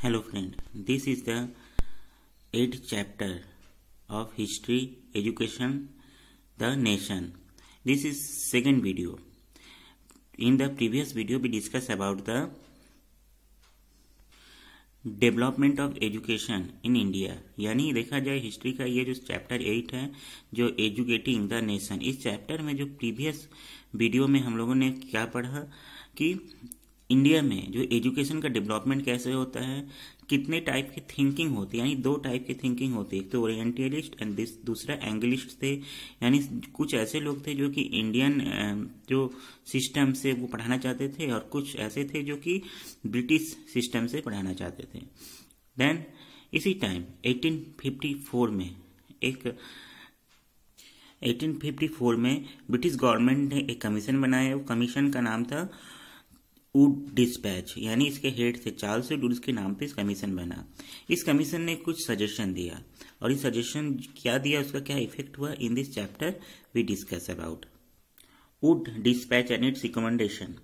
Hello friend, this is the 8th chapter of History, Education, the Nation. This is second video. In the previous video we discussed about the development of education in India, यानी देखा जाए history का ये जो chapter 8 है जो educating the nation, इस chapter में जो प्रीवियस वीडियो में हम लोगों ने क्या पढ़ा कि इंडिया में जो एजुकेशन का डेवलपमेंट कैसे होता है, कितने टाइप की थिंकिंग होती है, यानी दो टाइप की थिंकिंग होती है, एक तो ओरिएंटलिस्ट एंड दूसरा एंग्लिस्ट थे। यानी कुछ ऐसे लोग थे जो कि इंडियन जो सिस्टम से वो पढ़ाना चाहते थे और कुछ ऐसे थे जो कि ब्रिटिश सिस्टम से पढ़ाना चाहते थे। देन इसी टाइम 1854 में ब्रिटिश गवर्नमेंट ने एक कमीशन बनाया। वो कमीशन का नाम था वुड डिस्पैच, यानी इसके हेड थे चार्ल्स वुड के नाम पे इस कमीशन बना। इस कमीशन ने कुछ सजेशन दिया और इस सजेशन क्या दिया, उसका क्या इफेक्ट हुआ, in this chapter we discuss about Wood dispatch and its recommendation.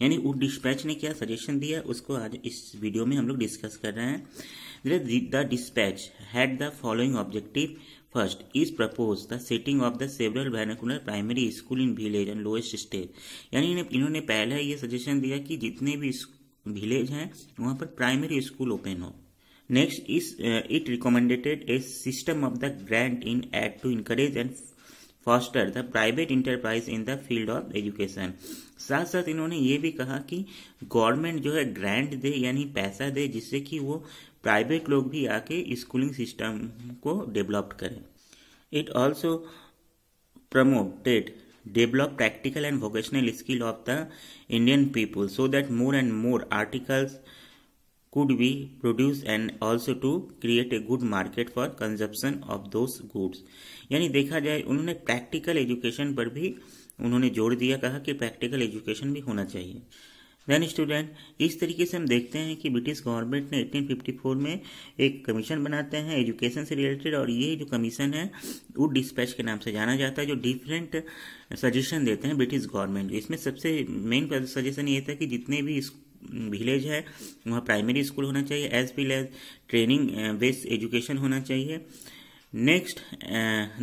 यानी वुड डिस्पैच ने क्या सजेशन दिया उसको आज इस वीडियो में हम लोग डिस्कस कर रहे हैं। The dispatch had the following objective. First is proposed the setting of the several vernacular primary school in village and lowest stage। यानी इन्होंने पहला ये सजेशन दिया कि जितने भी विलेज हैं वहां पर प्राइमरी स्कूल ओपन हो। Next is it recommended a system of the grant in aid to encourage and foster the private enterprise in the field of education. साथ साथ इन्होंने ये भी कहा कि गवर्नमेंट जो है ग्रांट दे, यानी पैसा दे, जिससे कि वो प्राइवेट लोग भी आके स्कूलिंग सिस्टम को डेवलप करें। It also promoted develop practical and vocational skill of the Indian people so that more and more articles could be produced and also to create a good market for consumption of those goods। यानी देखा जाए उन्होंने practical education पर भी उन्होंने जोर दिया, कहा कि प्रैक्टिकल एजुकेशन भी होना चाहिए। देन स्टूडेंट, इस तरीके से हम देखते हैं कि ब्रिटिश गवर्नमेंट ने 1854 में एक कमीशन बनाते हैं एजुकेशन से रिलेटेड, और ये जो कमीशन है वुड डिस्पैच के नाम से जाना जाता है, जो डिफरेंट सजेशन देते हैं ब्रिटिश गवर्नमेंट। इसमें सबसे मेन सजेशन ये था कि जितने भी विलेज है वहाँ प्राइमरी स्कूल होना चाहिए, as well as training based education होना चाहिए। नेक्स्ट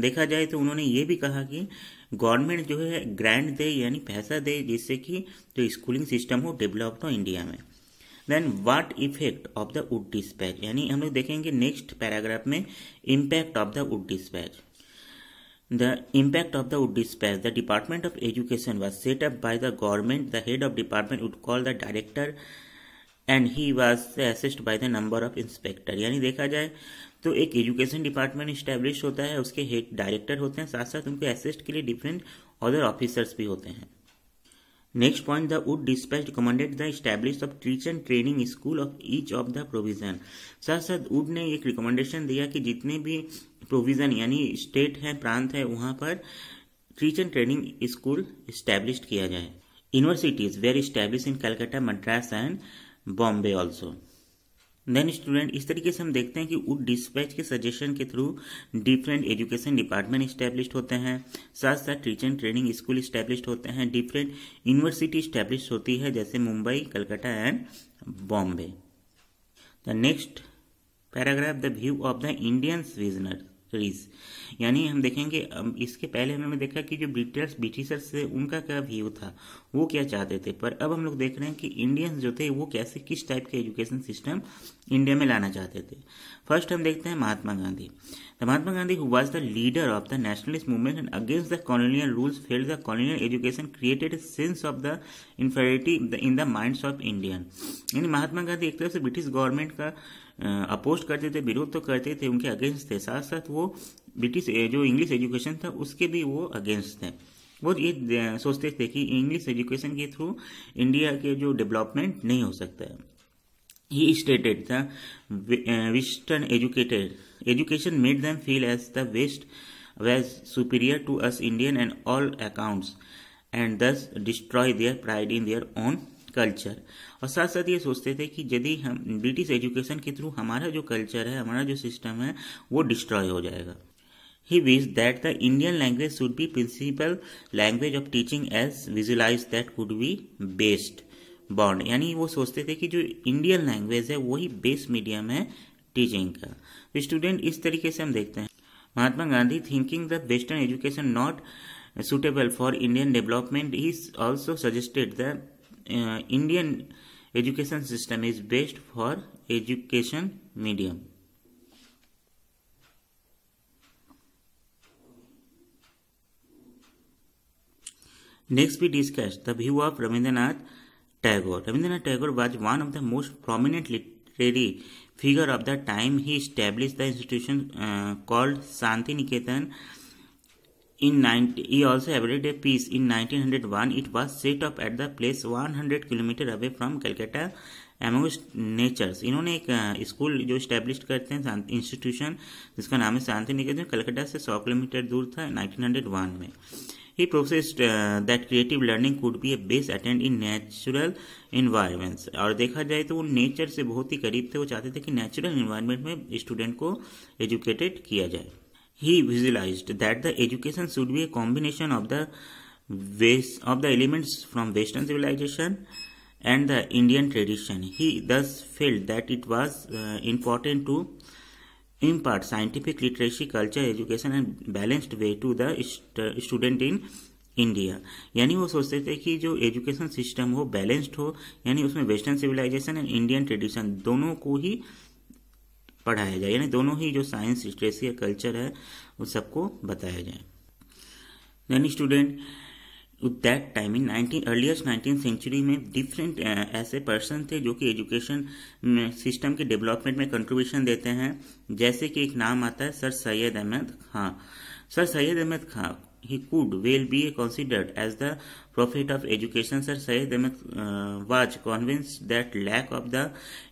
देखा जाए तो उन्होंने ये भी कहा कि गवर्नमेंट जो है ग्रांट दे, यानी पैसा दे, जिससे कि जो स्कूलिंग सिस्टम हो डेवलप हो इंडिया में। Then what effect of the Wood dispatch, यानी हम लोग देखेंगे नेक्स्ट पैराग्राफ में impact of the Wood dispatch. The impact of the wood dispatch. The Department of Education was set up by the government. The head of department would call the director and he was assessed by the number of inspector। यानी देखा जाए तो एक education department establish होता है, उसके head director होते हैं, साथ साथ उनको असिस्ट के लिए डिफरेंट अदर ऑफिसर्स भी होते हैं। Next point, the Wood dispatch recommended the establish of teacher training school of each of the provision. साथ साथ वुड ने एक रिकमेंडेशन दिया कि जितने भी प्रोविजन यानी स्टेट है, प्रांत है, वहां पर टीचर ट्रेनिंग स्कूल इस्टेब्लिश किया जाए। Universities were establish in Calcutta, Madras and Bombay also. Then student, इस तरीके से हम देखते हैं कि वुड डिस्पैच के सजेशन के through different education department establish होते हैं, साथ साथ टीचर ट्रेनिंग स्कूल इस्टेब्लिश होते हैं, डिफरेंट यूनिवर्सिटी इस्टेब्लिश होती है जैसे Mumbai, Calcutta and Bombay. The next paragraph, the view of the Indians visionaries. यानी हम देखेंगे इसके पहले हमने देखा कि जो ब्रिटिशर्स थे उनका क्या व्यू था, वो क्या चाहते थे, पर अब हम लोग देख रहे हैं कि इंडियंस जो थे वो कैसे किस टाइप के एजुकेशन सिस्टम इंडिया में लाना चाहते थे। फर्स्ट हम देखते हैं Mahatma Gandhi. Mahatma Gandhi who was the leader of the nationalist movement and against the colonial rules failed the colonial education created a sense of the inferiority in the minds of Indian. यानी महात्मा गांधी एक तरह से ब्रिटिश गवर्नमेंट का oppose करते थे, विरोध तो करते थे, उनके अगेंस्ट थे, साथ साथ वो ब्रिटिश जो इंग्लिश एजुकेशन था उसके भी वो अगेंस्ट थे। वो ये सोचते थे कि इंग्लिश एजुकेशन के थ्रू इंडिया के जो डेवलपमेंट नहीं हो सकता है। ही स्टेटेड था western education made them feel as the west was superior to us Indian and all accounts and thus destroy their pride in their own culture. और साथ साथ ये सोचते थे कि यदि हम ब्रिटिश एजुकेशन के थ्रू हमारा जो कल्चर है, हमारा जो सिस्टम है वो डिस्ट्रॉय हो जाएगा। He wished that the Indian language should be principal language of teaching as visualized that could be best bond, यानी वो सोचते थे कि जो इंडियन लैंग्वेज है वही बेस मीडियम है टीचिंग का। तो स्टूडेंट इस तरीके से हम देखते हैं Mahatma Gandhi thinking the western education not suitable for Indian development, he also suggested that Indian education system is best for education medium. Next we discuss the view of Rabindranath Tagore. Rabindranath Tagore was one of the most prominent literary figure of the time. He established the institution called Shanti Niketan. He also awarded a piece in 1901. It was set up at the place 100 kilometre away from Calcutta amongst natures. इन्होंने एक school जो establish करते हैं institution जिसका नाम है शांति निकेतन, कलकत्ता से 100 kilometre दूर था 1901 में. He professed that creative learning could be a best attained in natural environments. और देखा जाए तो वो नेचर से बहुत ही करीब थे, वो चाहते थे कि नेचुरल इन्वायरमेंट में स्टूडेंट को एजुकेटेड किया जाए. He visualized that the education should be a combination of the elements from Western civilization and the Indian tradition. He thus felt that it was important to impart scientific literacy, culture, education and balanced way to the student in India. यानी वो सोचते थे कि जो education system हो balanced हो, यानी उसमें western civilisation and Indian tradition दोनों को ही पढ़ाया जाए, यानी दोनों ही जो साइंस लिटरेसी या कल्चर है उस सबको बताया जाए. यानी student at that time in earliest 19th century में डिफरेंट ऐसे पर्सन थे जो कि एजुकेशन सिस्टम के डेवलपमेंट में कंट्रीब्यूशन देते हैं. जैसे कि एक नाम आता है sir Syed Ahmad Khan. Sir Syed Ahmad Khan he could well be considered as the prophet of education. Sir Syed Ahmed was convinced that lack of the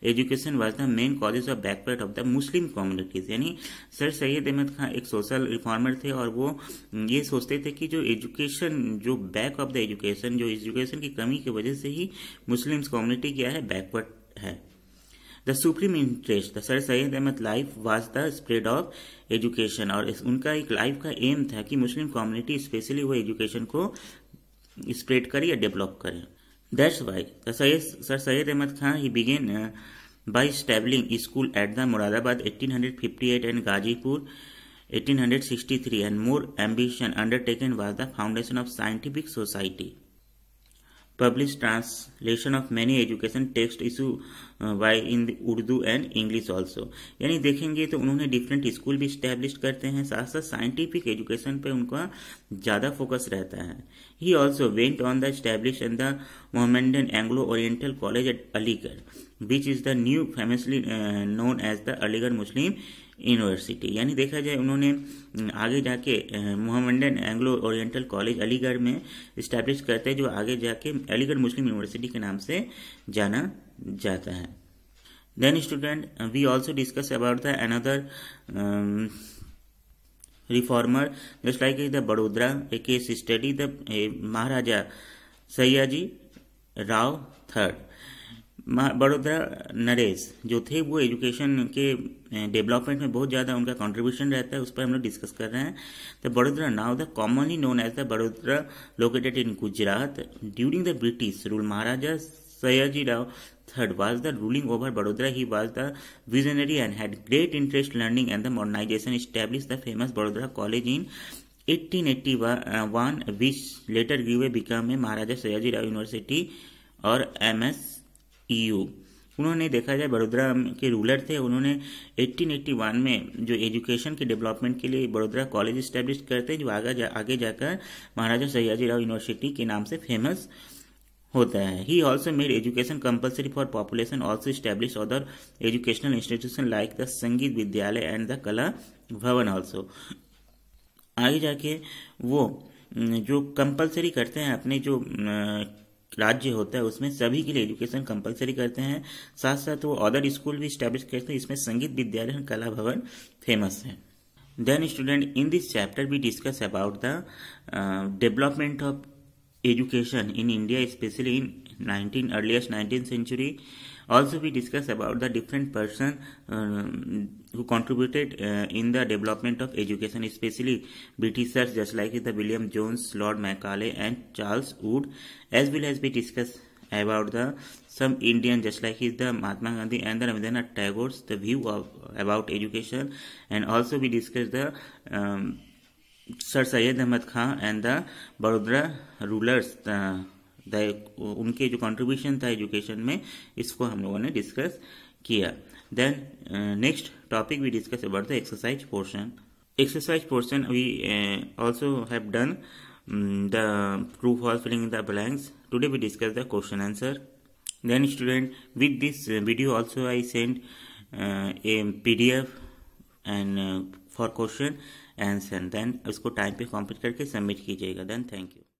education was the main causes of backward of the Muslim communities. यानी sir Syed Ahmad खां एक social reformer थे और वो ये सोचते थे कि जो एजुकेशन, जो बैक ऑफ द एजुकेशन, जो एजुकेशन की कमी की वजह से ही मुस्लिम्स कम्युनिटी क्या है, बैकवर्ड है. The supreme interest, the Sir Syed Ahmed life was the spread of education. और उनका एक लाइफ का एम था कि मुस्लिम कम्युनिटी स्पेशली वो एजुकेशन को स्प्रेड करे या डेवलप करे. That's why Sir Syed Ahmed Khan he began by establishing school at the Moradabad 1858 and Gazipur 1863, and more ambition undertaken was the foundation of scientific society. Published translation of many education text issue by in the Urdu and English also. यानी देखेंगे तो उन्होंने different school भी establish करते हैं, साथ साथ scientific education पे उनका ज़्यादा फोकस रहता है. He also went on the established in the Mohammedan Anglo-Oriental College at Aligarh, which is the new famously known as the Aligarh Muslim university. यानी देखा जाए उन्होंने आगे जाके Mohammedan Anglo oriental college Aligarh में इस्टेब्लिश करते हैं, जो आगे जाके अलीगढ़ मुस्लिम यूनिवर्सिटी के नाम से जाना जाता है. Then student we also discuss about the another reformer just like the Vadodara A case study the Maharaja Sayaji Rao third. Vadodara Naresh जो थे वो एजुकेशन के डेवलपमेंट में बहुत ज़्यादा उनका कंट्रीब्यूशन रहता है, उस पर हम लोग डिस्कस कर रहे हैं. The Vadodara now the commonly known as the Vadodara located in Gujarat. During the British rule Maharaja Sayaji Rao third was the ruling over Barodara. He was the visionary and had great interest learning and the modernization. Established the famous Barodara College in 1881 which later grew became a Maharaja Sayaji Rao University और MSEU. उन्होंने देखा जाए बड़ोदरा के ruler थे, उन्होंने 1881 में जो education के डेवलपमेंट के लिए बड़ोदरा कॉलेज इस्टेब्लिश करते हैं, जो आगे जाकर महाराजा सयाजी राव यूनिवर्सिटी के नाम से फेमस होता है. He also made education compulsory for population, also establish other educational institution like the संगीत विद्यालय एंड द कला भवन ऑल्सो. आगे जाके वो जो कंपल्सरी करते हैं, अपने जो राज्य होता है उसमें सभी के लिए एजुकेशन कंपलसरी करते हैं, साथ साथ वो अदर स्कूल भी स्टैब्लिश करते हैं. इसमें संगीत विद्यालय और कला भवन फेमस है. Then student in this chapter we discuss about the development of education in India, especially in earliest 19th century. Also we discuss about the different person who contributed in the development of education, especially Britishers just like the William Jones, Lord Macaulay and Charles Wood. As well as we discuss about the some Indian just like is the Mahatma Gandhi and the Rabindranath Tagore's the view of about education, and also we discuss the Sir Syed Ahmad Khan and the Baroda rulers उनके जो contribution था education में, इसको हम लोगों ने discuss किया. Then next topic we discuss about the exercise portion. Exercise portion we also have done the true false filling in the blanks. Today we discuss the question answer. Then student, with this video also I send a PDF and for question answer. Then उसको time पे complete करके submit कीजिएगा. Then thank you.